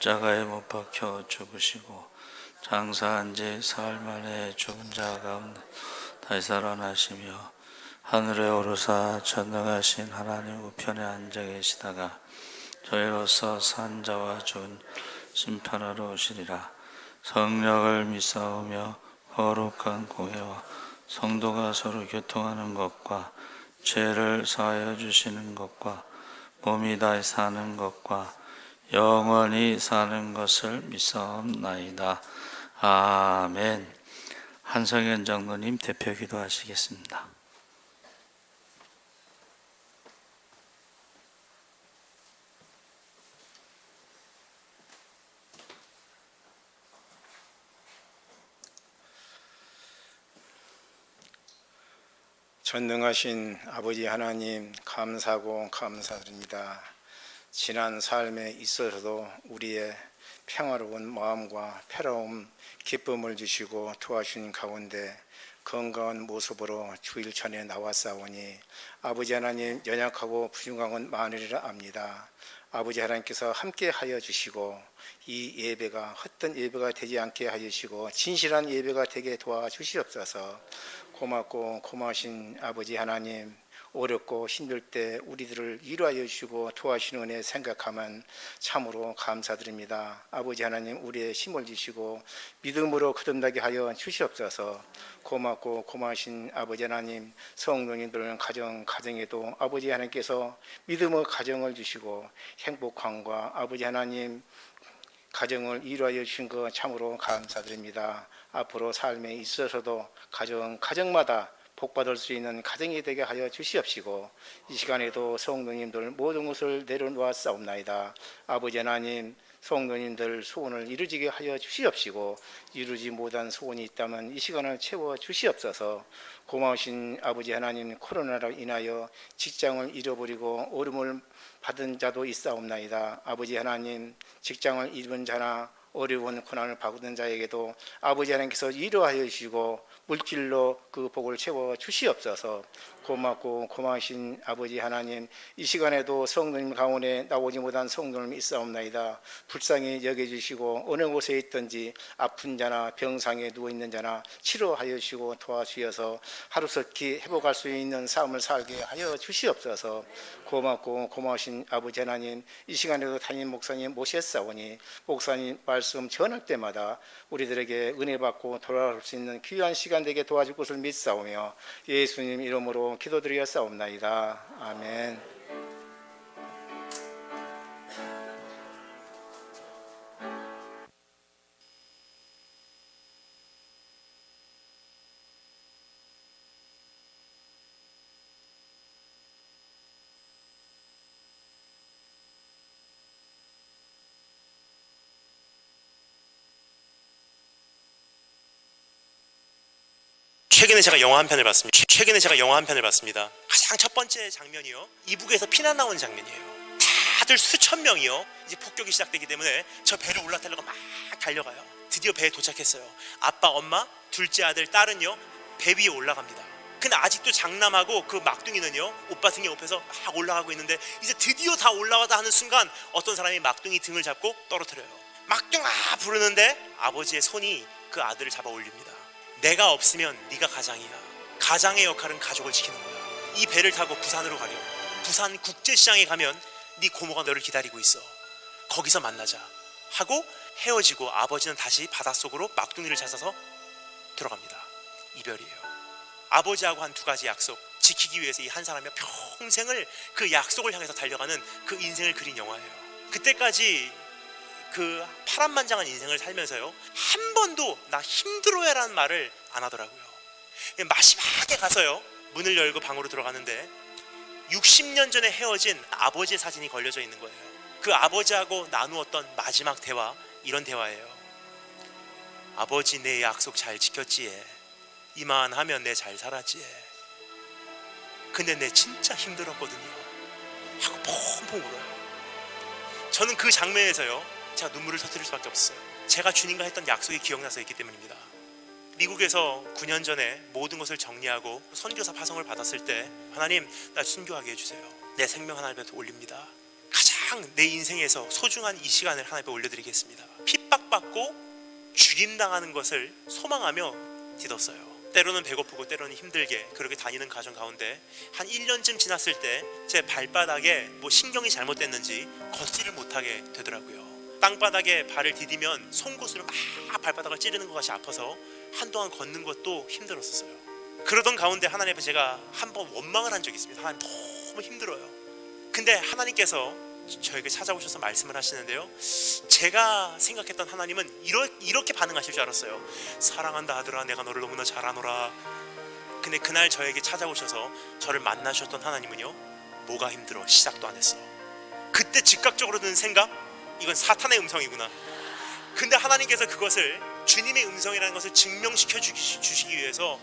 십자가에 못 박혀 죽으시고 장사한 지 사흘 만에 죽은 자 가운데 다시 살아나시며 하늘에 오르사 전능하신 하나님 우편에 앉아 계시다가 저희로서 산 자와 죽은 심판하러 오시리라. 성령을 믿사오며 거룩한 공회와 성도가 서로 교통하는 것과 죄를 사하여 주시는 것과 몸이 다시 사는 것과 영원히 사는 것을 믿사옵나이다. 아멘. 한성현 장로님 대표 기도하시겠습니다. 전능하신 아버지 하나님, 감사하고 감사드립니다. 지난 삶에 있어서도 우리의 평화로운 마음과 패러움, 기쁨을 주시고 도와주신 가운데 건강한 모습으로 주일 전에 나왔사오니 아버지 하나님, 연약하고 부족한 건 많으리라 압니다. 아버지 하나님께서 함께 하여 주시고 이 예배가 헛된 예배가 되지 않게 하여 주시고 진실한 예배가 되게 도와주시옵소서. 고맙고 고마우신 아버지 하나님, 어렵고 힘들 때 우리들을 위로하여 주시고 도와주시는 은혜 생각하면 참으로 감사드립니다. 아버지 하나님, 우리의 힘을 주시고 믿음으로 거듭나게 하여 주시옵소서. 고맙고 고마우신 아버지 하나님, 성도님들 가정에도 아버지 하나님께서 믿음의 가정을 주시고 행복함과 아버지 하나님 가정을 이루하여 주신 것 참으로 감사드립니다. 앞으로 삶에 있어서도 가정마다 복받을 수 있는 가정이 되게 하여 주시옵시고 이 시간에도 성도님들 모든 것을 내려놓았사옵나이다. 아버지 하나님, 성도님들 소원을 이루어지게 하여 주시옵시고 이루지 못한 소원이 있다면 이 시간을 채워 주시옵소서. 고마우신 아버지 하나님, 코로나로 인하여 직장을 잃어버리고 어려움을 받은 자도 있사옵나이다. 아버지 하나님, 직장을 잃은 자나 어려운 고난을 받는 자에게도 아버지 하나님께서 위로하여 주시고 물질로 그 복을 채워 주시옵소서. 고맙고 고마우신 아버지 하나님, 이 시간에도 성도님 가운데 나오지 못한 성도님이 있사옵나이다. 불쌍히 여겨주시고 어느 곳에 있든지 아픈 자나 병상에 누워있는 자나 치료하여 주시고 도와주셔서 하루속히 회복할 수 있는 삶을 살게 하여 주시옵소서. 고맙고 고마우신 아버지 하나님, 이 시간에도 담임 목사님 모셨사오니 목사님 말씀 전할 때마다 우리들에게 은혜 받고 돌아갈 수 있는 귀한 시간 되게 도와줄 것을 믿사오며 예수님 이름으로 기도드리었사옵나이다. 아멘. 최근에 제가 영화 한 편을 봤습니다. 가장 첫 번째 장면이요, 이북에서 피난 나오는 장면이에요. 다들 수천 명이요, 이제 폭격이 시작되기 때문에 저 배를 올라타려고 막 달려가요. 드디어 배에 도착했어요. 아빠, 엄마, 둘째 아들, 딸은요 배 위에 올라갑니다. 근데 아직도 장남하고 그 막둥이는요 오빠 등에 업혀서 막 올라가고 있는데 이제 드디어 다 올라가다 하는 순간 어떤 사람이 막둥이 등을 잡고 떨어뜨려요. 막둥아 부르는데 아버지의 손이 그 아들을 잡아 올립니다. 내가 없으면 네가 가장이야. 가장의 역할은 가족을 지키는 거야. 이 배를 타고 부산으로 가려. 부산 국제시장에 가면 네 고모가 너를 기다리고 있어. 거기서 만나자 하고 헤어지고 아버지는 다시 바닷속으로 막둥이를 찾아서 들어갑니다. 이별이에요. 아버지하고 한 두 가지 약속 지키기 위해서 이 한 사람이 평생을 그 약속을 향해서 달려가는 그 인생을 그린 영화예요. 그때까지 그 파란만장한 인생을 살면서요 한 번도 나 힘들어요라는 말을 안 하더라고요. 마지막에 가서요 문을 열고 방으로 들어가는데 60년 전에 헤어진 아버지의 사진이 걸려져 있는 거예요. 그 아버지하고 나누었던 마지막 대화, 이런 대화예요. 아버지, 내 약속 잘 지켰지? 이만하면 내 잘 살았지? 근데 내 진짜 힘들었거든요 하고 펑펑 울어요. 저는 그 장면에서요 제가 눈물을 터뜨릴 수밖에 없어요. 제가 주님과 했던 약속이 기억나서 있기 때문입니다. 미국에서 9년 전에 모든 것을 정리하고 선교사 파송을 받았을 때 하나님, 나 순교하게 해주세요. 내 생명 하나님께 올립니다. 가장 가장 내 인생에서 소중한 이 시간을 하나님 앞에 올려드리겠습니다. 핍박받고 죽임당하는 것을 소망하며 디뎠어요. 때로는 배고프고 때로는 힘들게 그렇게 다니는 가정 가운데 한 1년쯤 지났을 때 제 발바닥에 뭐 신경이 잘못됐는지 걷지를 못하게 되더라고요. 땅바닥에 발을 디디면 송곳으로 막 발바닥을 찌르는 것 같이 아파서 한동안 걷는 것도 힘들었었어요. 그러던 가운데 하나님 앞에 제가 한번 원망을 한 적이 있습니다. 하나님 너무 힘들어요. 근데 하나님께서 저에게 찾아오셔서 말씀을 하시는데요, 제가 생각했던 하나님은 이렇게 반응하실 줄 알았어요. 사랑한다 아들아, 내가 너를 너무나 잘 아노라. 근데 그날 저에게 찾아오셔서 저를 만나셨던 하나님은요, 뭐가 힘들어, 시작도 안 했어. 그때 즉각적으로 드는 생각, 이건 사탄의 음성이구나. 근데 하나님께서 그것을 주님의 음성이라는 것을 증명시켜 주시기 위해서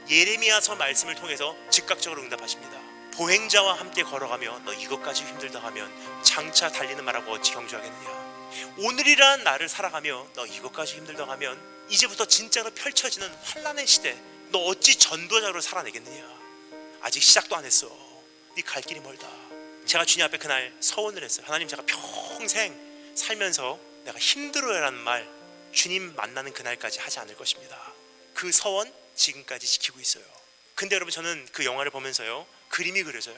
예레미야서 말씀을 통해서 즉각적으로 응답하십니다. 보행자와 함께 걸어가며 너 이것까지 힘들다 하면 장차 달리는 말하고 어찌 경주하겠느냐. 오늘이란 나를 살아가며 너 이것까지 힘들다 하면 이제부터 진짜로 펼쳐지는 환난의 시대 너 어찌 전도자로 살아내겠느냐. 아직 시작도 안 했어. 네 갈 길이 멀다. 제가 주님 앞에 그날 서원을 했어요. 하나님, 제가 평생 살면서 내가 힘들어요라는 말 주님 만나는 그날까지 하지 않을 것입니다. 그 서원 지금까지 지키고 있어요. 근데 여러분, 저는 그 영화를 보면서요, 그림이 그려져요.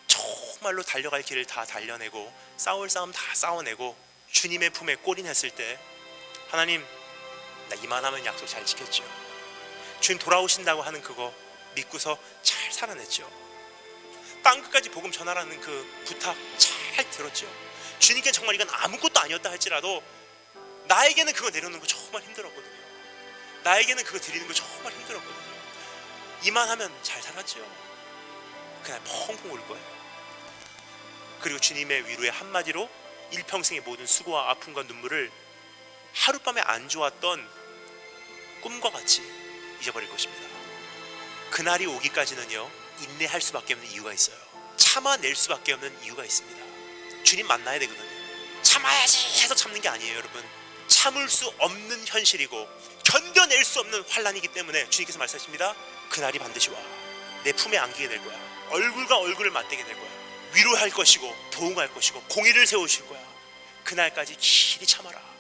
정말로 달려갈 길을 다 달려내고 싸울 싸움 다 싸워내고 주님의 품에 꼬린했을 때, 하나님, 나 이만하면 약속 잘 지켰죠. 주님 돌아오신다고 하는 그거 믿고서 잘 살아냈죠. 땅끝까지 복음 전하라는 그 부탁 잘 들었죠. 주님께 정말 이건 아무것도 아니었다 할지라도 나에게는 그거 내려놓는 거 정말 힘들었거든요. 나에게는 그거 드리는 거 정말 힘들었거든요. 이만하면 잘 살았죠. 그날 펑펑 울 거예요. 그리고 주님의 위로의 한마디로 일평생의 모든 수고와 아픔과 눈물을 하룻밤에 안 좋았던 꿈과 같이 잊어버릴 것입니다. 그날이 오기까지는요, 인내할 수밖에 없는 이유가 있어요. 참아낼 수밖에 없는 이유가 있습니다. 주님 만나야 되거든요. 참아야지 해서 참는 게 아니에요, 여러분. 참을 수 없는 현실이고 견뎌낼 수 없는 환난이기 때문에 주님께서 말씀하십니다. 그날이 반드시 와. 내 품에 안기게 될 거야. 얼굴과 얼굴을 맞대게 될 거야. 위로할 것이고 도움할 것이고 공의를 세우실 거야. 그날까지 길이 참아라.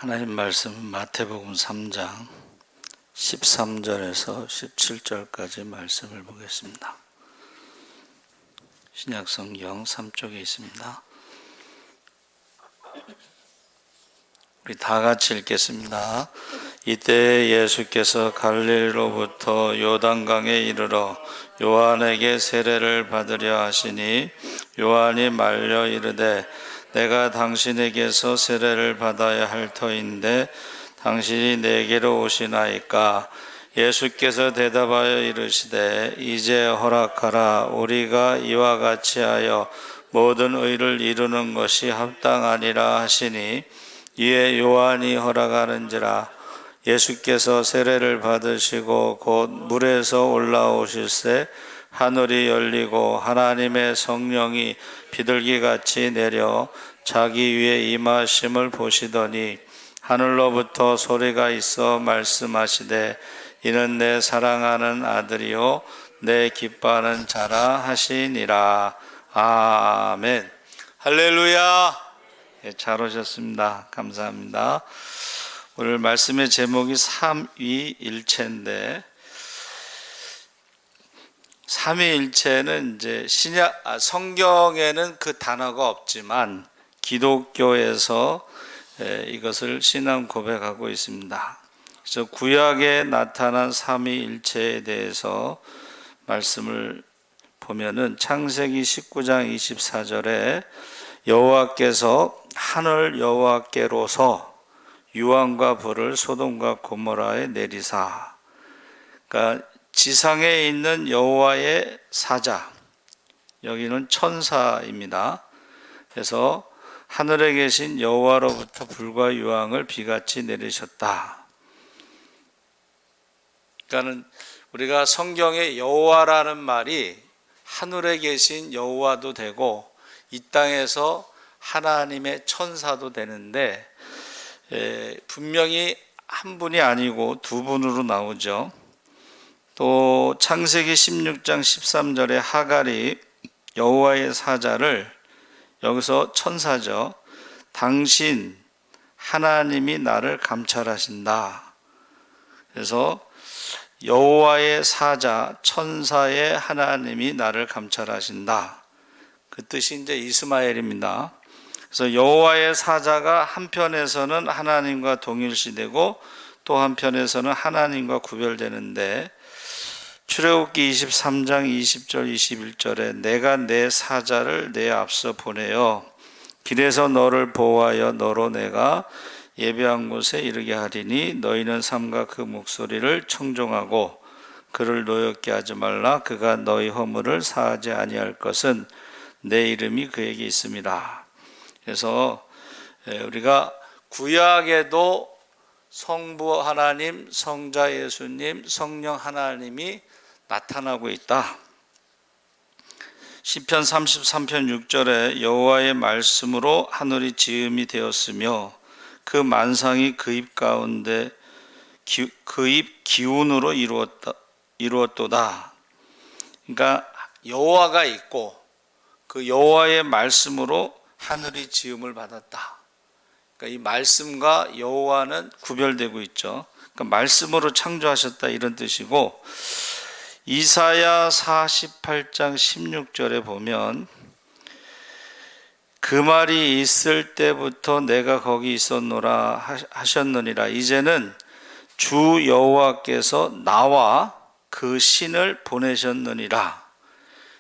하나님 말씀은 마태복음 3장 13절에서 17절까지 말씀을 보겠습니다. 신약성경 3쪽에 있습니다. 우리 다 같이 읽겠습니다. 이때 예수께서 갈릴리로부터 요단강에 이르러 요한에게 세례를 받으려 하시니 요한이 말려 이르되 내가 당신에게서 세례를 받아야 할 터인데 당신이 내게로 오시나이까. 예수께서 대답하여 이르시되 이제 허락하라. 우리가 이와 같이 하여 모든 의를 이루는 것이 합당하니라 하시니 이에 요한이 허락하는지라. 예수께서 세례를 받으시고 곧 물에서 올라오실새 하늘이 열리고 하나님의 성령이 비둘기같이 내려 자기 위에 임하심을 보시더니 하늘로부터 소리가 있어 말씀하시되 이는 내 사랑하는 아들이요 내 기뻐하는 자라 하시니라. 아멘. 할렐루야. 잘 오셨습니다. 감사합니다. 오늘 말씀의 제목이 삼위일체인데, 삼위일체는 이제 성경에는 그 단어가 없지만 기독교에서 이것을 신앙 고백하고 있습니다. 그래서 구약에 나타난 삼위일체에 대해서 말씀을 보면은 창세기 19장 24절에 여호와께서 하늘 여호와께로서 유황과 불을 소돔과 고모라에 내리사. 그러니까 지상에 있는 여호와의 사자, 여기는 천사입니다. 그래서 하늘에 계신 여호와로부터 불과 유황을 비같이 내리셨다. 그러니까는 우리가 성경에 여호와라는 말이 하늘에 계신 여호와도 되고 이 땅에서 하나님의 천사도 되는데 분명히 한 분이 아니고 두 분으로 나오죠. 또 창세기 16장 13절에 하갈이 여호와의 사자를, 여기서 천사죠, 당신 하나님이 나를 감찰하신다. 그래서 여호와의 사자, 천사의 하나님이 나를 감찰하신다. 그 뜻이 이제 이스마엘입니다. 그래서 여호와의 사자가 한편에서는 하나님과 동일시되고 또 한편에서는 하나님과 구별되는데, 출애굽기 23장 20절 21절에 내가 내 사자를 내 앞서 보내어 길에서 너를 보호하여 너로 내가 예배한 곳에 이르게 하리니 너희는 삼가 그 목소리를 청종하고 그를 노엽게 하지 말라. 그가 너희 허물을 사하지 아니할 것은 내 이름이 그에게 있음이라. 그래서 우리가 구약에도 성부 하나님, 성자 예수님, 성령 하나님이 나타나고 있다. 시편 33편 6절에 여호와의 말씀으로 하늘이 지음이 되었으며 그 만상이 그 입 가운데 그 입 기운으로 이루었도다. 그러니까 여호와가 있고 그 여호와의 말씀으로 하늘이 지음을 받았다. 그러니까 이 말씀과 여호와는 구별되고 있죠. 그러니까 말씀으로 창조하셨다, 이런 뜻이고, 이사야 48장 16절에 보면 그 말이 있을 때부터 내가 거기 있었노라 하셨느니라. 이제는 주 여호와께서 나와 그 신을 보내셨느니라.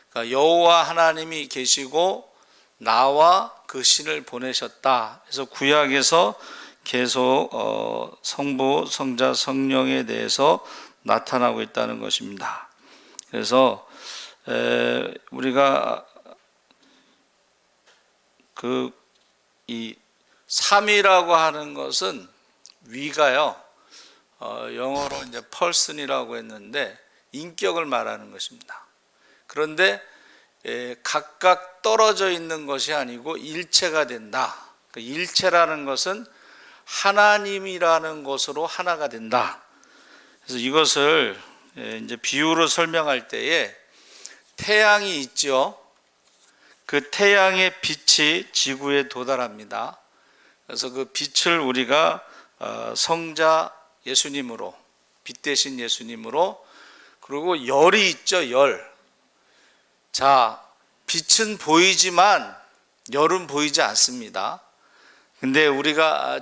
그러니까 여호와 하나님이 계시고 나와 그 신을 보내셨다. 그래서 구약에서 계속 성부, 성자, 성령에 대해서 나타나고 있다는 것입니다. 그래서 우리가 이 삼위라고 하는 것은 위가요, 영어로 이제 person이라고 했는데 인격을 말하는 것입니다. 그런데 각각 떨어져 있는 것이 아니고 일체가 된다. 일체라는 것은 하나님이라는 것으로 하나가 된다. 그래서 이것을 이제 비유로 설명할 때에 태양이 있죠. 그 태양의 빛이 지구에 도달합니다. 그래서 그 빛을 우리가 성자 예수님으로, 빛 대신 예수님으로, 그리고 열이 있죠, 열. 자, 빛은 보이지만 열은 보이지 않습니다. 근데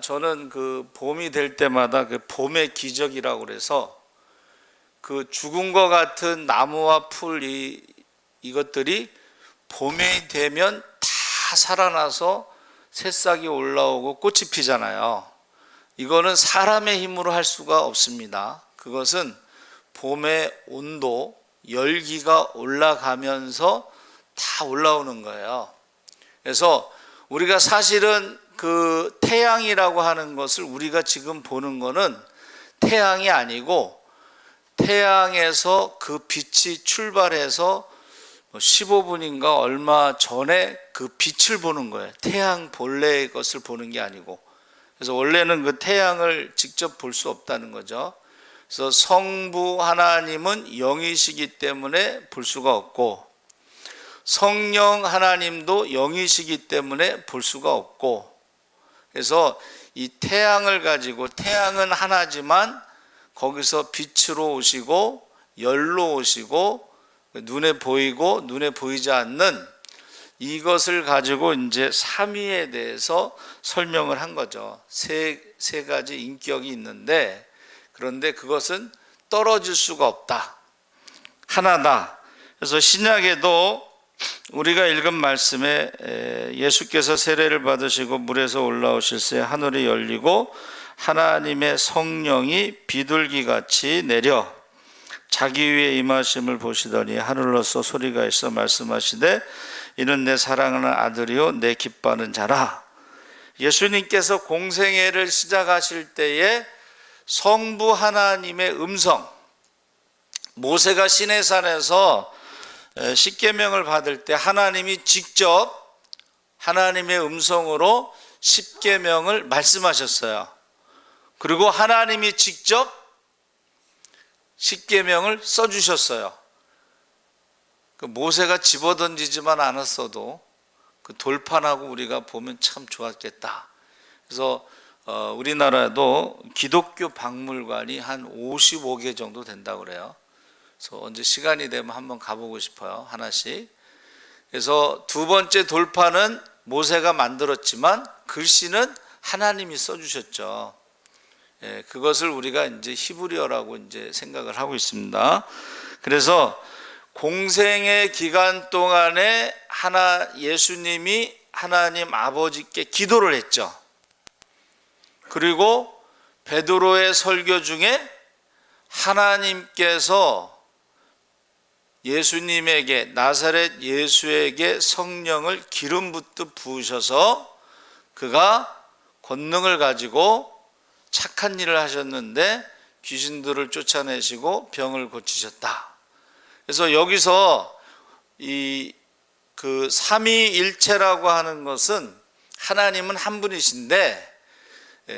저는 그 봄이 될 때마다 그 봄의 기적이라고 그래서 그 죽은 것 같은 나무와 풀 이것들이 봄이 되면 다 살아나서 새싹이 올라오고 꽃이 피잖아요. 이거는 사람의 힘으로 할 수가 없습니다. 그것은 봄의 온도, 열기가 올라가면서 다 올라오는 거예요. 그래서 우리가 사실은 그 태양이라고 하는 것을 우리가 지금 보는 거는 태양이 아니고, 태양에서 그 빛이 출발해서 15분인가 얼마 전에 그 빛을 보는 거예요. 태양 본래의 것을 보는 게 아니고. 그래서 원래는 그 태양을 직접 볼 수 없다는 거죠. 그래서 성부 하나님은 영이시기 때문에 볼 수가 없고, 성령 하나님도 영이시기 때문에 볼 수가 없고, 그래서 이 태양을 가지고, 태양은 하나지만 거기서 빛으로 오시고 열로 오시고 눈에 보이고 눈에 보이지 않는 이것을 가지고 이제 삼위에 대해서 설명을 한 거죠. 세 가지 인격이 있는데, 그런데 그것은 떨어질 수가 없다, 하나다. 그래서 신약에도 우리가 읽은 말씀에 예수께서 세례를 받으시고 물에서 올라오실새 하늘이 열리고 하나님의 성령이 비둘기같이 내려 자기 위에 임하심을 보시더니 하늘로서 소리가 있어 말씀하시되 이는 내 사랑하는 아들이요 내 기뻐하는 자라. 예수님께서 공생애를 시작하실 때에 성부 하나님의 음성, 모세가 시내산에서 십계명을 받을 때 하나님이 직접 하나님의 음성으로 십계명을 말씀하셨어요. 그리고 하나님이 직접 십계명을 써주셨어요. 그 모세가 집어던지지만 않았어도 그 돌판하고 우리가 보면 참 좋았겠다. 그래서 우리나라도 기독교 박물관이 한 55개 정도 된다고 그래요. 그래서 언제 시간이 되면 한번 가보고 싶어요, 하나씩. 그래서 두 번째 돌판은 모세가 만들었지만 글씨는 하나님이 써주셨죠. 그것을 우리가 이제 히브리어라고 이제 생각을 하고 있습니다. 그래서 공생의 기간 동안에 예수님이 하나님 아버지께 기도를 했죠. 그리고 베드로의 설교 중에 하나님께서 예수님에게, 나사렛 예수에게 성령을 기름 붓듯 부으셔서 그가 권능을 가지고 착한 일을 하셨는데 귀신들을 쫓아내시고 병을 고치셨다. 그래서 여기서 그 삼위일체라고 하는 것은 하나님은 한 분이신데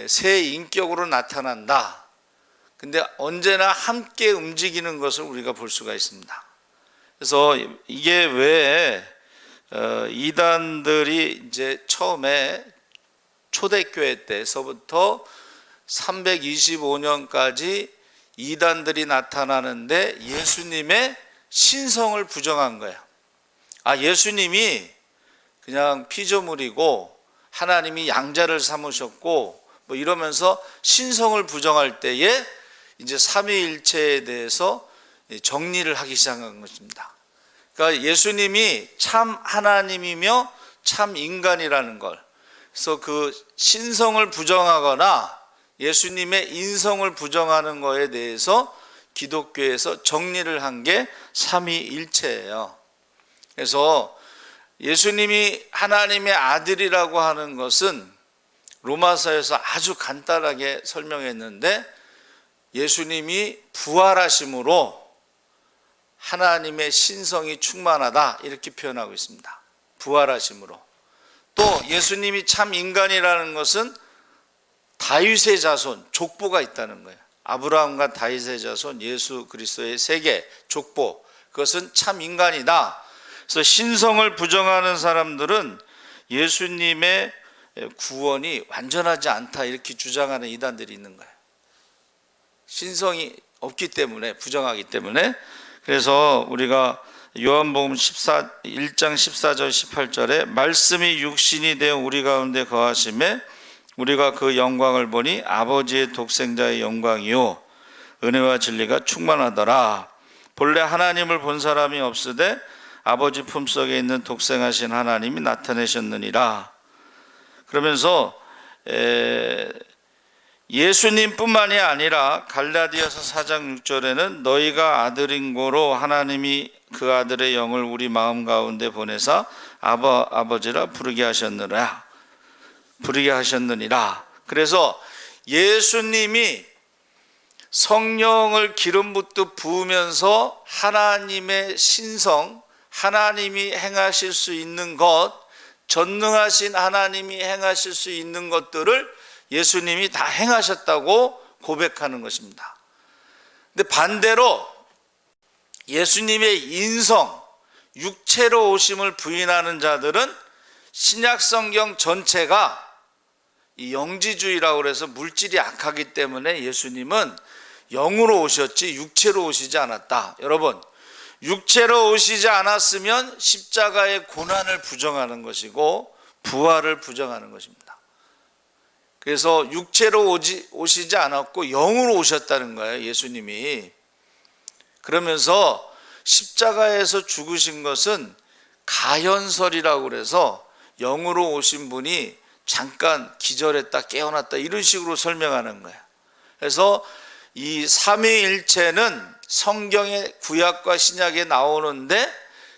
세 인격으로 나타난다. 근데 언제나 함께 움직이는 것을 우리가 볼 수가 있습니다. 그래서 이게 왜 이단들이 이제 처음에 초대교회 때서부터 325년까지 이단들이 나타나는데 예수님의 신성을 부정한 거예요. 예수님이 그냥 피조물이고 하나님이 양자를 삼으셨고 뭐 이러면서 신성을 부정할 때에 이제 삼위일체에 대해서 정리를 하기 시작한 것입니다. 그러니까 예수님이 참 하나님이며 참 인간이라는 걸, 그래서 그 신성을 부정하거나 예수님의 인성을 부정하는 것에 대해서 기독교에서 정리를 한 게 삼위일체예요. 그래서 예수님이 하나님의 아들이라고 하는 것은 로마서에서 아주 간단하게 설명했는데, 예수님이 부활하심으로 하나님의 신성이 충만하다 이렇게 표현하고 있습니다. 부활하심으로. 또 예수님이 참 인간이라는 것은 다윗의 자손, 족보가 있다는 거예요. 아브라함과 다윗의 자손 예수 그리스도의 세계 족보, 그것은 참 인간이다. 그래서 신성을 부정하는 사람들은 예수님의 구원이 완전하지 않다 이렇게 주장하는 이단들이 있는 거예요. 신성이 없기 때문에, 부정하기 때문에. 그래서 우리가 요한복음 1장 14절 18절에 말씀이 육신이 되어 우리 가운데 거하심에 우리가 그 영광을 보니 아버지의 독생자의 영광이요 은혜와 진리가 충만하더라. 본래 하나님을 본 사람이 없으되 아버지 품속에 있는 독생하신 하나님이 나타내셨느니라. 그러면서 예수님뿐만이 아니라 갈라디아서 4장 6절에는 너희가 아들인 고로 하나님이 그 아들의 영을 우리 마음 가운데 보내사 아버지라 부르게 하셨느니라. 그래서 예수님이 성령을 기름 붓듯 부으면서 하나님의 신성, 하나님이 행하실 수 있는 것, 전능하신 하나님이 행하실 수 있는 것들을 예수님이 다 행하셨다고 고백하는 것입니다. 근데 반대로 예수님의 인성, 육체로 오심을 부인하는 자들은 신약 성경 전체가 이 영지주의라고 그래서 물질이 악하기 때문에 예수님은 영으로 오셨지 육체로 오시지 않았다. 여러분, 육체로 오시지 않았으면 십자가의 고난을 부정하는 것이고 부활을 부정하는 것입니다. 그래서 육체로 오시지 않았고 영으로 오셨다는 거예요, 예수님이. 그러면서 십자가에서 죽으신 것은 가현설이라고 그래서 영으로 오신 분이 잠깐 기절했다 깨어났다 이런 식으로 설명하는 거예요. 그래서 이 삼위일체는 성경의 구약과 신약에 나오는데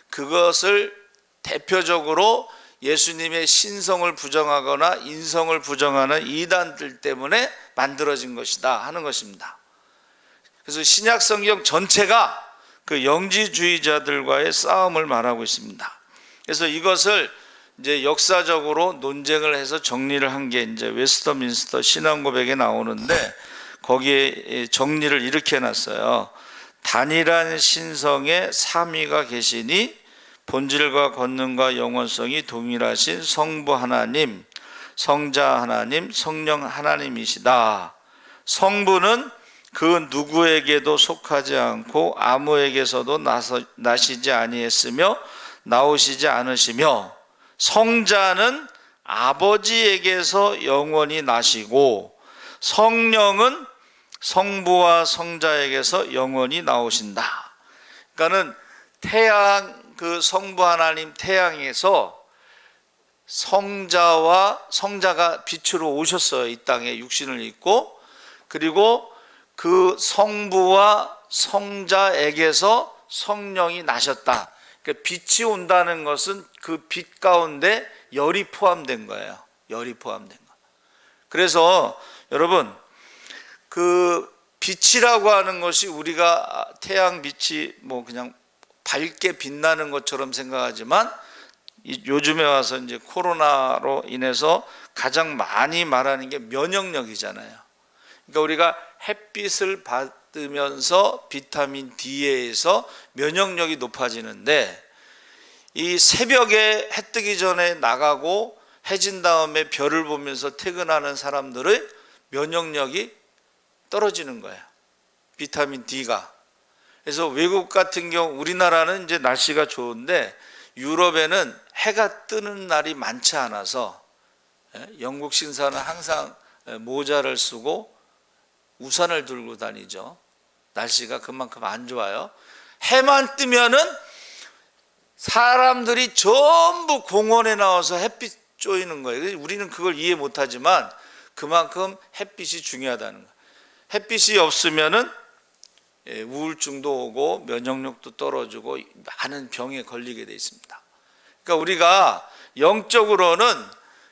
그것을 대표적으로 예수님의 신성을 부정하거나 인성을 부정하는 이단들 때문에 만들어진 것이다 하는 것입니다. 그래서 신약 성경 전체가 그 영지주의자들과의 싸움을 말하고 있습니다. 그래서 이것을 이제 역사적으로 논쟁을 해서 정리를 한 게 이제 웨스터민스터 신앙고백에 나오는데 거기에 정리를 이렇게 해놨어요. 단일한 신성의 삼위가 계시니 본질과 권능과 영원성이 동일하신 성부 하나님, 성자 하나님, 성령 하나님이시다. 성부는 그 누구에게도 속하지 않고 아무에게서도 나시지 아니했으며 나오시지 않으시며 성자는 아버지에게서 영원히 나시고 성령은 성부와 성자에게서 영원히 나오신다. 그러니까는 태양, 그 성부 하나님 태양에서 성자가 빛으로 오셨어요. 이 땅에 육신을 입고. 그리고 그 성부와 성자에게서 성령이 나셨다. 그러니까 빛이 온다는 것은 그 빛 가운데 열이 포함된 거예요. 열이 포함된 거. 그래서 여러분, 그 빛이라고 하는 것이 우리가 태양 빛이 뭐 그냥 밝게 빛나는 것처럼 생각하지만 요즘에 와서 이제 코로나로 인해서 가장 많이 말하는 게 면역력이잖아요. 그러니까 우리가 햇빛을 받으면서 비타민 D에 의해서 면역력이 높아지는데 이 새벽에 해 뜨기 전에 나가고 해진 다음에 별을 보면서 퇴근하는 사람들의 면역력이 떨어지는 거예요. 비타민 D가. 그래서 외국 같은 경우 우리나라는 이제 날씨가 좋은데 유럽에는 해가 뜨는 날이 많지 않아서 영국 신사는 항상 모자를 쓰고 우산을 들고 다니죠. 날씨가 그만큼 안 좋아요. 해만 뜨면은 사람들이 전부 공원에 나와서 햇빛 쬐이는 거예요. 우리는 그걸 이해 못하지만 그만큼 햇빛이 중요하다는 거예요. 햇빛이 없으면은 우울증도 오고 면역력도 떨어지고 많은 병에 걸리게 돼 있습니다. 그러니까 우리가 영적으로는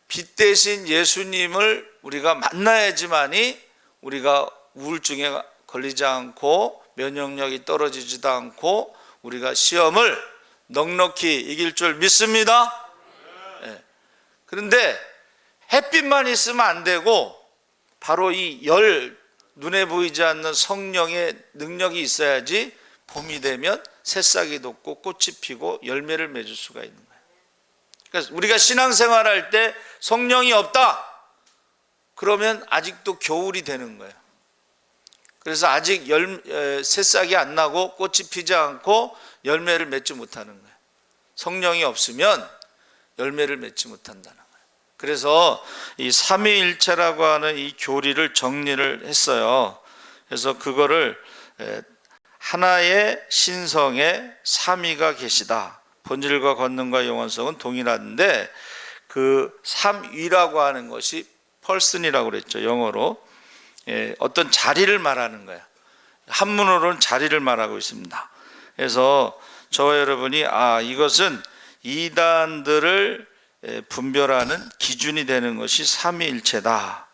빛 대신 예수님을 우리가 만나야지만이 우리가 우울증에 걸리지 않고 면역력이 떨어지지도 않고 우리가 시험을 넉넉히 이길 줄 믿습니다. 그런데 햇빛만 있으면 안 되고 바로 이 눈에 보이지 않는 성령의 능력이 있어야지 봄이 되면 새싹이 돋고 꽃이 피고 열매를 맺을 수가 있는 거예요. 그러니까 우리가 신앙생활할 때 성령이 없다 그러면 아직도 겨울이 되는 거예요. 그래서 아직 새싹이 안 나고 꽃이 피지 않고 열매를 맺지 못하는 거예요. 성령이 없으면 열매를 맺지 못한다는 거예요. 그래서 이 삼위일체라고 하는 이 교리를 정리를 했어요. 그래서 그거를 하나의 신성에 삼위가 계시다. 본질과 권능과 영원성은 동일한데 그 삼위라고 하는 것이 person이라고 그랬죠. 영어로 어떤 자리를 말하는 거예요. 한문으로는 자리를 말하고 있습니다. 그래서 저와 여러분이 이것은 이단들을 분별하는 기준이 되는 것이 삼위일체다.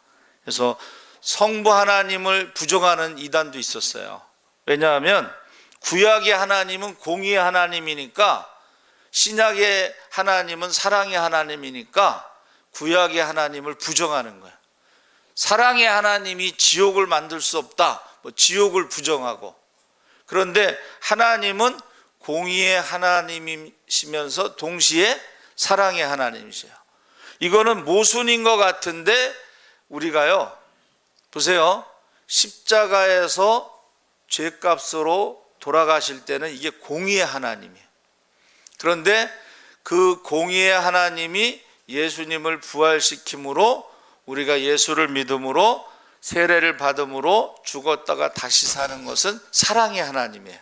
그래서 성부 하나님을 부정하는 이단도 있었어요. 왜냐하면 구약의 하나님은 공의의 하나님이니까, 신약의 하나님은 사랑의 하나님이니까 구약의 하나님을 부정하는 거예요. 사랑의 하나님이 지옥을 만들 수 없다, 지옥을 부정하고. 그런데 하나님은 공의의 하나님이시면서 동시에 사랑의 하나님이세요. 이거는 모순인 것 같은데 우리가요, 보세요, 십자가에서 죄값으로 돌아가실 때는 이게 공의의 하나님이에요. 그런데 그 공의의 하나님이 예수님을 부활시킴으로 우리가 예수를 믿음으로 세례를 받음으로 죽었다가 다시 사는 것은 사랑의 하나님이에요.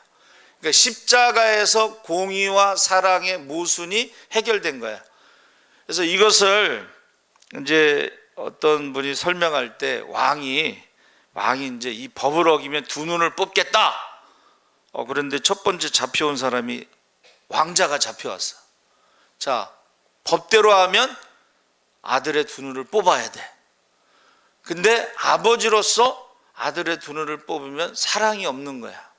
그러니까 십자가에서 공의와 사랑의 모순이 해결된 거예요. 그래서 이것을 이제 어떤 분이 설명할 때 왕이 이제 이 법을 어기면 두 눈을 뽑겠다. 그런데 첫 번째 잡혀온 사람이 왕자가 잡혀왔어. 자, 법대로 하면 아들의 두 눈을 뽑아야 돼. 근데 아버지로서 아들의 두 눈을 뽑으면 사랑이 없는 거야.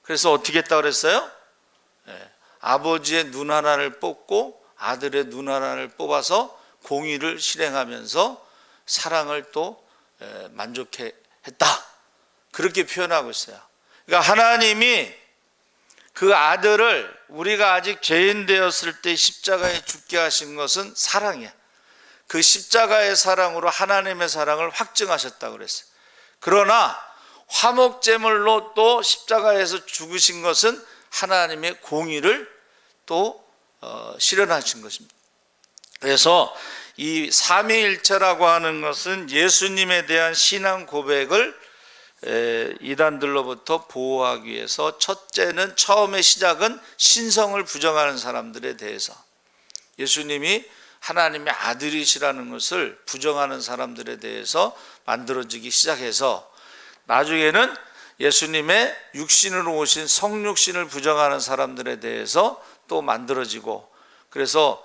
그래서 어떻게 했다 그랬어요? 아버지의 눈 하나를 뽑고 아들의 눈 하나를 뽑아서 공의를 실행하면서 사랑을 또 만족했다. 그렇게 표현하고 있어요. 그러니까 하나님이 그 아들을 우리가 아직 죄인 되었을 때 십자가에 죽게 하신 것은 사랑이에요. 그 십자가의 사랑으로 하나님의 사랑을 확증하셨다고 그랬어요. 그러나 화목제물로 또 십자가에서 죽으신 것은 하나님의 공의를 또 실현하신 것입니다. 그래서 이 삼위일체라고 하는 것은 예수님에 대한 신앙 고백을 이단들로부터 보호하기 위해서, 첫째는 처음의 시작은 신성을 부정하는 사람들에 대해서, 예수님이 하나님의 아들이시라는 것을 부정하는 사람들에 대해서 만들어지기 시작해서, 나중에는 예수님의 육신으로 오신 성육신을 부정하는 사람들에 대해서 또 만들어지고, 그래서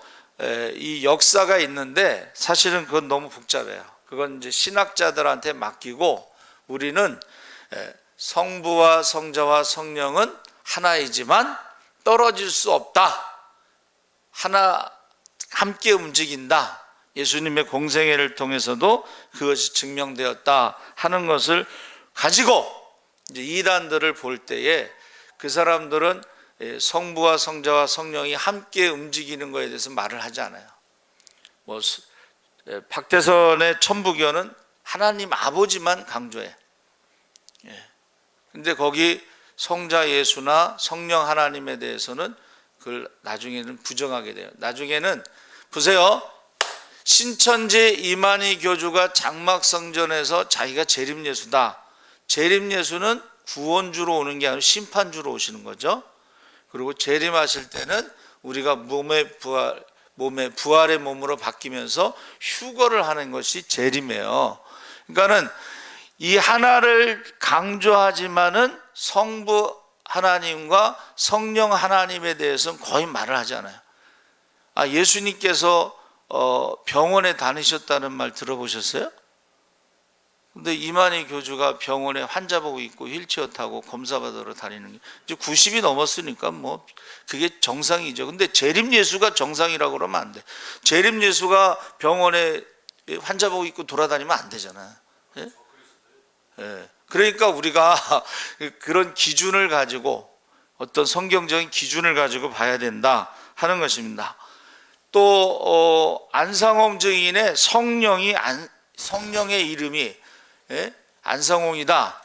이 역사가 있는데 사실은 그건 너무 복잡해요. 그건 이제 신학자들한테 맡기고, 우리는 성부와 성자와 성령은 하나이지만 떨어질 수 없다, 하나 함께 움직인다, 예수님의 공생애를 통해서도 그것이 증명되었다 하는 것을 가지고 이제 이단들을 볼 때에 그 사람들은 성부와 성자와 성령이 함께 움직이는 것에 대해서 말을 하지 않아요. 박대선의 천부교는 하나님 아버지만 강조해. 근데 거기 성자 예수나 성령 하나님에 대해서는 그걸 나중에는 부정하게 돼요. 나중에는 보세요, 신천지 이만희 교주가 장막성전에서 자기가 재림예수다. 재림예수는 구원주로 오는 게 아니라 심판주로 오시는 거죠. 그리고 재림하실 때는 우리가 부활의 몸으로 바뀌면서 휴거를 하는 것이 재림이에요. 그러니까는 이 하나를 강조하지만은 성부 하나님과 성령 하나님에 대해서는 거의 말을 하지 않아요. 예수님께서 병원에 다니셨다는 말 들어보셨어요? 근데 이만희 교주가 병원에 환자 보고 있고 휠체어 타고 검사 받으러 다니는 게 이제 90이 넘었으니까 뭐 그게 정상이죠. 근데 재림 예수가 정상이라고 그러면 안 돼. 재림 예수가 병원에 환자 보고 있고 돌아다니면 안 되잖아요. 예? 예. 그러니까 우리가 그런 기준을 가지고, 어떤 성경적인 기준을 가지고 봐야 된다 하는 것입니다. 또 안상홍 증인의 성령의 이름이 안상홍이다.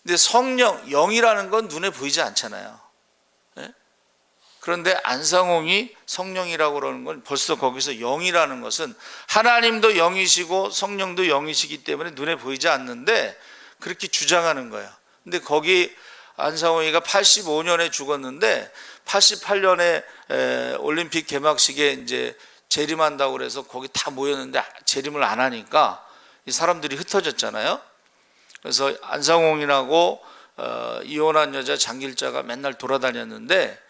근데 성령, 영이라는 건 눈에 보이지 않잖아요. 그런데 안상홍이 성령이라고 그러는 건 벌써 거기서 영이라는 것은 하나님도 영이시고 성령도 영이시기 때문에 눈에 보이지 않는데 그렇게 주장하는 거예요. 근데 거기 안상홍이가 85년에 죽었는데 88년에 올림픽 개막식에 이제 재림한다고 그래서 거기 다 모였는데 재림을 안 하니까 이 사람들이 흩어졌잖아요. 그래서 안상홍이라고 이혼한 여자 장길자가 맨날 돌아다녔는데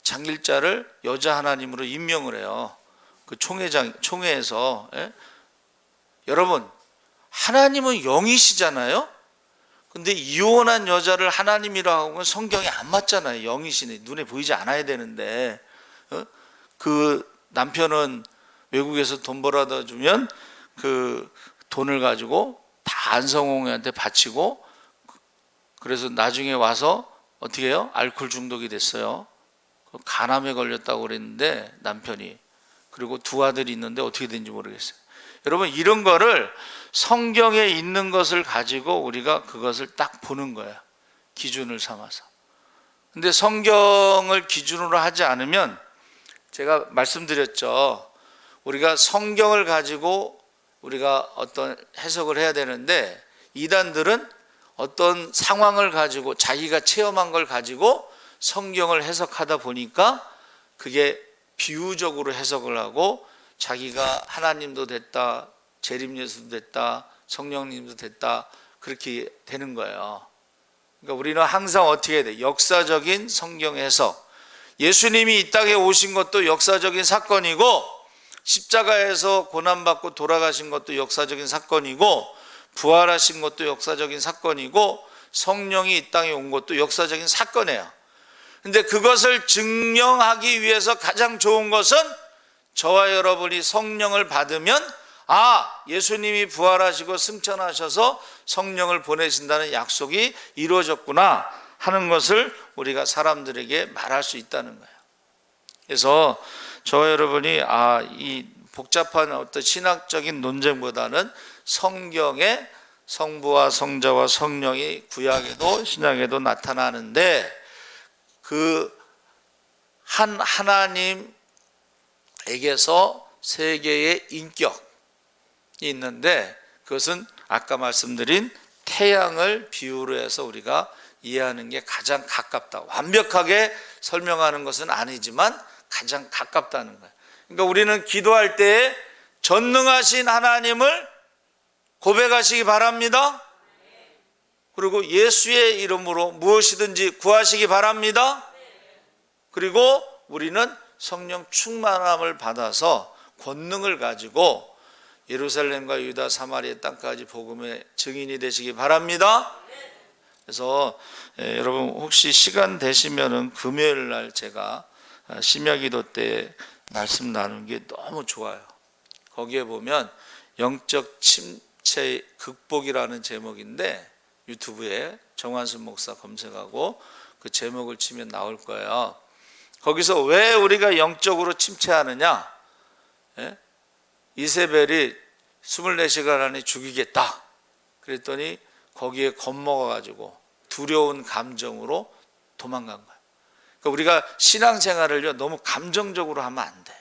장길자를 여자 하나님으로 임명을 해요. 그 총회에서. 여러분, 하나님은 영이시잖아요. 근데 이혼한 여자를 하나님이라고 하면 성경에 안 맞잖아요. 영이시네. 눈에 보이지 않아야 되는데. 그 남편은 외국에서 돈 벌어다 주면 그 돈을 가지고 다 안성홍한테 바치고, 그래서 나중에 와서 어떻게 해요? 알코올 중독이 됐어요. 간암에 걸렸다고 그랬는데 남편이. 그리고 두 아들이 있는데 어떻게 된지 모르겠어요. 여러분, 이런 거를 성경에 있는 것을 가지고 우리가 그것을 딱 보는 거예요. 기준을 삼아서. 근데 성경을 기준으로 하지 않으면, 제가 말씀드렸죠. 우리가 성경을 가지고 우리가 어떤 해석을 해야 되는데, 이단들은 어떤 상황을 가지고 자기가 체험한 걸 가지고 성경을 해석하다 보니까 그게 비유적으로 해석을 하고 자기가 하나님도 됐다, 재림예수도 됐다, 성령님도 됐다, 그렇게 되는 거예요. 그러니까 우리는 항상 어떻게 해야 돼? 역사적인 성경 해석. 예수님이 이 땅에 오신 것도 역사적인 사건이고, 십자가에서 고난받고 돌아가신 것도 역사적인 사건이고, 부활하신 것도 역사적인 사건이고, 성령이 이 땅에 온 것도 역사적인 사건이에요. 근데 그것을 증명하기 위해서 가장 좋은 것은 저와 여러분이 성령을 받으면, 예수님이 부활하시고 승천하셔서 성령을 보내신다는 약속이 이루어졌구나 하는 것을 우리가 사람들에게 말할 수 있다는 거예요. 그래서 저와 여러분이 이 복잡한 어떤 신학적인 논쟁보다는 성경에 성부와 성자와 성령이 구약에도 신약에도 나타나는데, 그 한 하나님에게서 세 개의 인격이 있는데, 그것은 아까 말씀드린 태양을 비유로 해서 우리가 이해하는 게 가장 가깝다. 완벽하게 설명하는 것은 아니지만 가장 가깝다는 거예요. 그러니까 우리는 기도할 때에 전능하신 하나님을 고백하시기 바랍니다. 그리고 예수의 이름으로 무엇이든지 구하시기 바랍니다. 그리고 우리는 성령 충만함을 받아서 권능을 가지고 예루살렘과 유다 사마리아 땅까지 복음의 증인이 되시기 바랍니다. 그래서 여러분 혹시 시간 되시면은 금요일 날 제가 심야기도 때 말씀 나누는 게 너무 좋아요. 거기에 보면 영적 침체 극복이라는 제목인데, 유튜브에 정환순 목사 검색하고 그 제목을 치면 나올 거예요. 거기서 왜 우리가 영적으로 침체하느냐? 이세벨이 24시간 안에 죽이겠다 그랬더니 거기에 겁먹어가지고 두려운 감정으로 도망간 거예요. 그러니까 우리가 신앙생활을요 너무 감정적으로 하면 안 돼.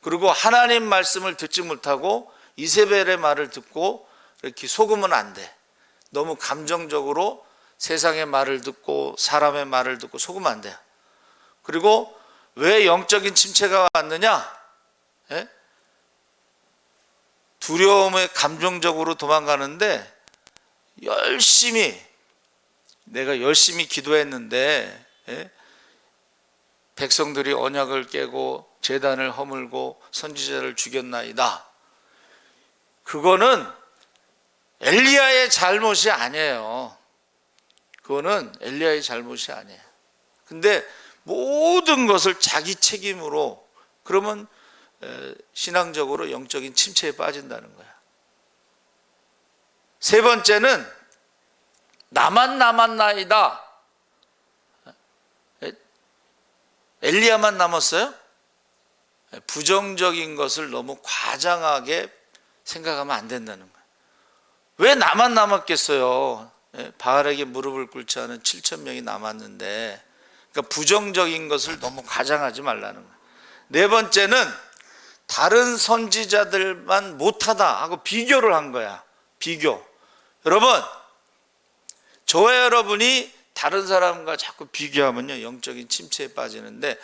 그리고 하나님 말씀을 듣지 못하고 이세벨의 말을 듣고 이렇게 속으면 안 돼. 너무 감정적으로 세상의 말을 듣고 사람의 말을 듣고 속으면 안 돼요. 그리고 왜 영적인 침체가 왔느냐? 두려움에 감정적으로 도망가는데, 내가 열심히 기도했는데 백성들이 언약을 깨고 제단을 허물고 선지자를 죽였나이다. 그거는 엘리야의 잘못이 아니에요. 그거는 엘리야의 잘못이 아니에요. 근데 모든 것을 자기 책임으로, 그러면 신앙적으로 영적인 침체에 빠진다는 거야. 세 번째는 나만 남았나이다. 엘리야만 남았어요? 부정적인 것을 너무 과장하게 생각하면 안 된다는 거예요. 왜 나만 남았겠어요? 바알에게 무릎을 꿇지 않은 7천 명이 남았는데, 그러니까 부정적인 것을 너무 과장하지 말라는 거예요. 네 번째는 다른 선지자들만 못하다 하고 비교를 한 거야. 비교. 여러분, 저와 여러분이 다른 사람과 자꾸 비교하면요, 영적인 침체에 빠지는데,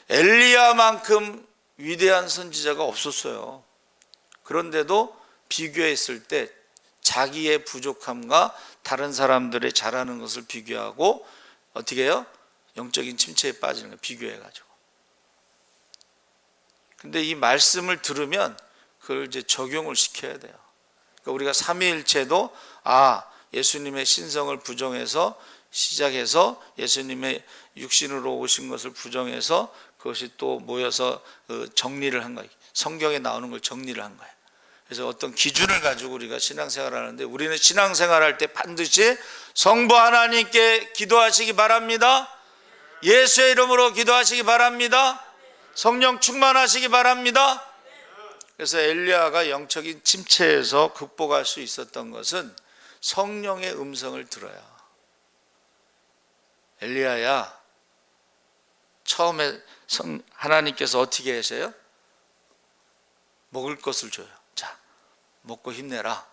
엘리야만큼 위대한 선지자가 없었어요. 그런데도 비교했을 때 자기의 부족함과 다른 사람들의 잘하는 것을 비교하고 어떻게 해요? 영적인 침체에 빠지는 거예요. 비교해가지고. 근데 이 말씀을 들으면 그걸 이제 적용을 시켜야 돼요. 그러니까 우리가 삼위일체도 예수님의 신성을 부정해서 시작해서 예수님의 육신으로 오신 것을 부정해서 그것이 또 모여서 정리를 한 거예요. 성경에 나오는 걸 정리를 한 거예요. 그래서 어떤 기준을 가지고 우리가 신앙생활을 하는데, 우리는 신앙생활할 때 반드시 성부 하나님께 기도하시기 바랍니다. 예수의 이름으로 기도하시기 바랍니다. 성령 충만하시기 바랍니다. 그래서 엘리야가 영적인 침체에서 극복할 수 있었던 것은 성령의 음성을 들어야. 엘리야야, 처음에 하나님께서 어떻게 하셔요? 먹을 것을 줘요. 자, 먹고 힘내라.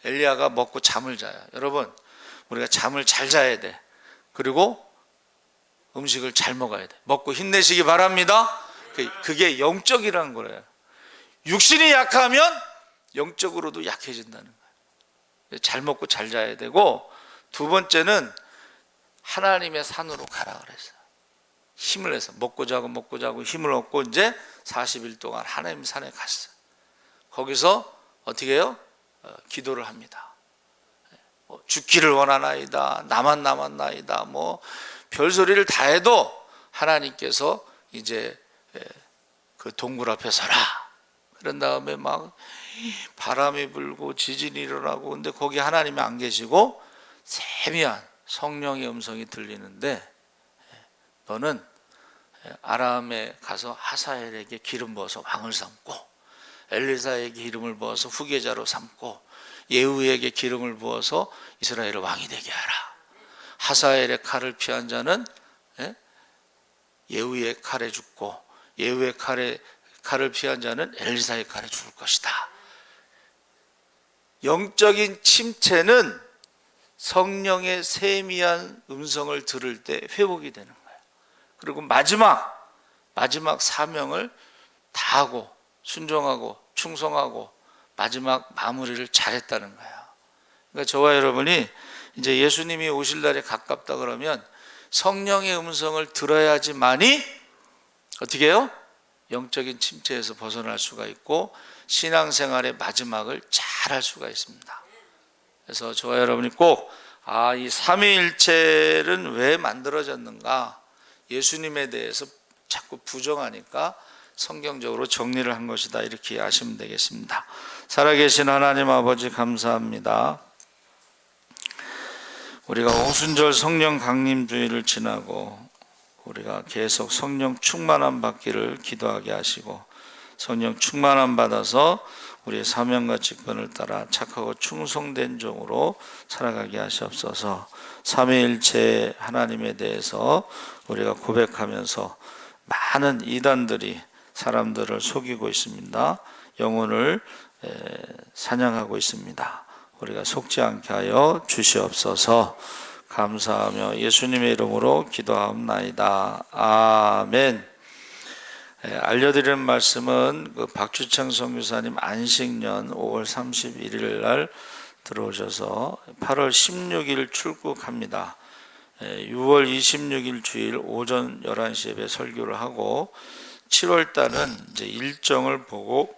엘리야가 먹고 잠을 자요. 여러분, 우리가 잠을 잘 자야 돼. 그리고 음식을 잘 먹어야 돼. 먹고 힘내시기 바랍니다. 그게 영적이라는 거예요. 육신이 약하면 영적으로도 약해진다는 거예요. 잘 먹고 잘 자야 되고, 두 번째는 하나님의 산으로 가라 그랬어요. 힘을 내서 먹고 자고 힘을 얻고 이제 40일 동안 하나님 산에 갔어요. 거기서 어떻게 해요? 기도를 합니다. 죽기를 원하나이다, 나만 남았나이다, 뭐 별소리를 다 해도 하나님께서 이제 그 동굴 앞에 서라. 그런 다음에 막 바람이 불고 지진이 일어나고, 근데 거기 하나님이 안 계시고 세미한 성령의 음성이 들리는데, 너는 아람에 가서 하사엘에게 기름 부어서 왕을 삼고, 엘리사에게 기름을 부어서 후계자로 삼고, 예후에게 기름을 부어서 이스라엘의 왕이 되게 하라. 하사엘의 칼을 피한 자는 예후의 칼에 죽고, 예후의 칼을 피한 자는 엘리사의 칼에 죽을 것이다. 영적인 침체는 성령의 세미한 음성을 들을 때 회복이 되는 거예요. 그리고 마지막 사명을 다하고 순종하고 충성하고 마지막 마무리를 잘했다는 거예요. 그러니까 저와 여러분이 이제 예수님이 오실 날에 가깝다 그러면 성령의 음성을 들어야지만이 어떻게 해요? 영적인 침체에서 벗어날 수가 있고 신앙생활의 마지막을 잘할 수가 있습니다. 그래서 저와 여러분이 꼭 이 삼위일체는 왜 만들어졌는가, 예수님에 대해서 자꾸 부정하니까 성경적으로 정리를 한 것이다, 이렇게 아시면 되겠습니다. 살아계신 하나님 아버지 감사합니다. 우리가 오순절 성령 강림 주일을 지나고 우리가 계속 성령 충만함 받기를 기도하게 하시고, 성령 충만함 받아서 우리의 사명과 직분을 따라 착하고 충성된 종으로 살아가게 하시옵소서. 삼위일체 하나님에 대해서 우리가 고백하면서 많은 이단들이 사람들을 속이고 있습니다. 영혼을 사냥하고 있습니다. 우리가 속지 않게 하여 주시옵소서. 감사하며 예수님의 이름으로 기도하옵나이다. 아멘. 알려드리는 말씀은 그 박주창 선교사님 안식년 5월 31일 날 들어오셔서 8월 16일 출국합니다. 6월 26일 주일 오전 11시 예배 설교를 하고 7월 달은 이제 일정을 보고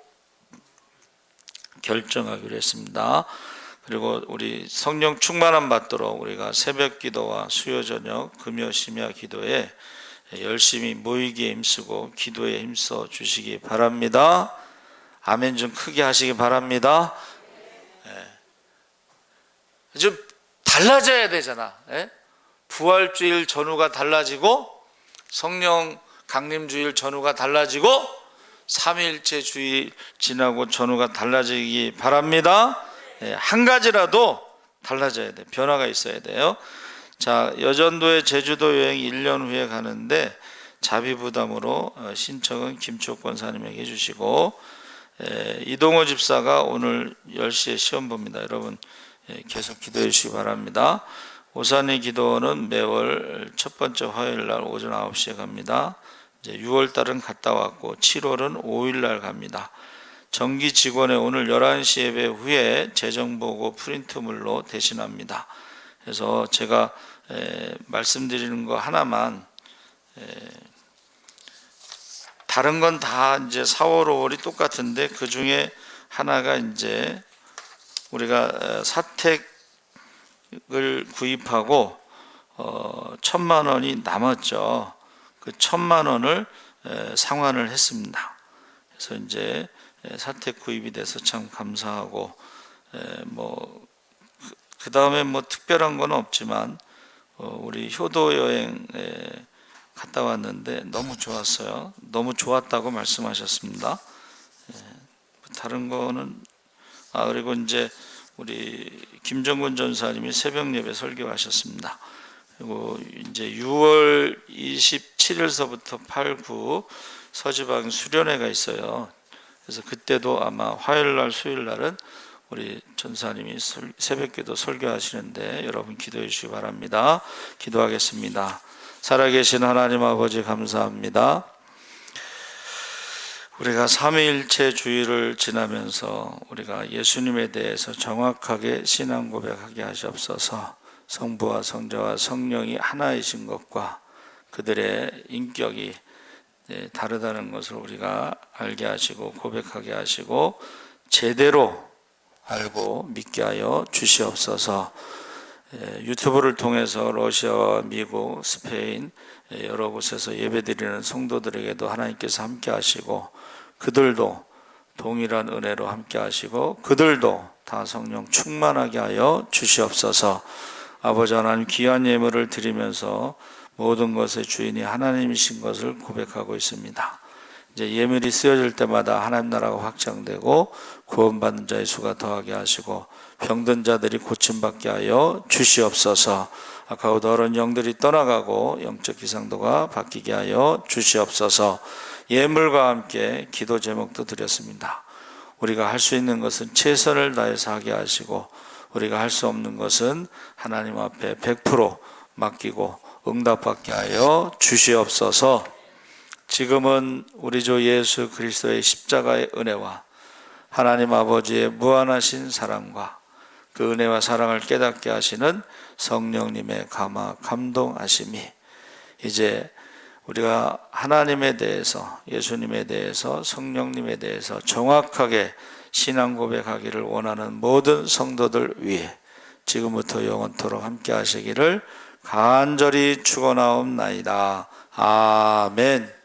결정하기로 했습니다. 그리고 우리 성령 충만함 받도록 우리가 새벽 기도와 수요 저녁 금요 심야 기도에 열심히 모이기에 힘쓰고 기도에 힘써 주시기 바랍니다. 아멘 좀 크게 하시기 바랍니다. 좀 달라져야 되잖아. 부활주일 전후가 달라지고 성령 강림주일 전후가 달라지고 삼위일체주의 지나고 전후가 달라지기 바랍니다. 한 가지라도 달라져야 돼. 변화가 있어야 돼요. 자, 여전도의 제주도 여행 1년 후에 가는데 자비 부담으로 신청은 김촉 권사님에게 해주시고, 이동호 집사가 오늘 10시에 시험 봅니다. 여러분 계속 기도해 주시기 바랍니다. 오산의 기도는 매월 첫 번째 화요일 날 오전 9시에 갑니다. 이제 6월 달은 갔다 왔고 7월은 5일 날 갑니다. 정기 직원의 오늘 11시 예배 후에 재정보고 프린트물로 대신합니다. 그래서 제가 말씀드리는 거 하나만, 다른 건 다 이제 4월, 5월이 똑같은데 그 중에 하나가 이제 우리가 사택을 구입하고 1,000만 원이 남았죠. 그 1,000만 원을 상환을 했습니다. 그래서 이제 사택 구입이 돼서 참 감사하고, 뭐 그 다음에 뭐 특별한 건 없지만 우리 효도 여행 갔다 왔는데 너무 좋았어요. 너무 좋았다고 말씀하셨습니다. 다른 거는, 그리고 이제 우리 김정근 전사님이 새벽 예배 설교하셨습니다. 그리고 이제 6월 27일서부터 8, 9 서지방 수련회가 있어요. 그래서 그때도 아마 화요일 날, 수요일 날은 우리 전사님이 새벽기도 설교하시는데 여러분 기도해 주시기 바랍니다. 기도하겠습니다. 살아계신 하나님 아버지 감사합니다. 우리가 삼위일체주의를 지나면서 우리가 예수님에 대해서 정확하게 신앙 고백하게 하시옵소서. 성부와 성자와 성령이 하나이신 것과 그들의 인격이 다르다는 것을 우리가 알게 하시고 고백하게 하시고 제대로 알고 믿게 하여 주시옵소서. 유튜브를 통해서 러시아와 미국, 스페인 여러 곳에서 예배드리는 성도들에게도 하나님께서 함께 하시고 그들도 동일한 은혜로 함께 하시고 그들도 다 성령 충만하게 하여 주시옵소서. 아버지 하나님, 귀한 예물을 드리면서 모든 것의 주인이 하나님이신 것을 고백하고 있습니다. 이제 예물이 쓰여질 때마다 하나님 나라가 확장되고 구원받는 자의 수가 더하게 하시고 병든 자들이 고침받게 하여 주시옵소서. 아까보다 어른 영들이 떠나가고 영적 기상도가 바뀌게 하여 주시옵소서. 예물과 함께 기도 제목도 드렸습니다. 우리가 할 수 있는 것은 최선을 다해서 하게 하시고 우리가 할 수 없는 것은 하나님 앞에 100% 맡기고 응답받게 하여 주시옵소서. 지금은 우리 주 예수 그리스도의 십자가의 은혜와 하나님 아버지의 무한하신 사랑과 그 은혜와 사랑을 깨닫게 하시는 성령님의 감동하심이 이제 우리가 하나님에 대해서, 예수님에 대해서, 성령님에 대해서 정확하게 신앙 고백하기를 원하는 모든 성도들 위해 지금부터 영원토록 함께 하시기를 간절히 축원하옵나이다. 아멘.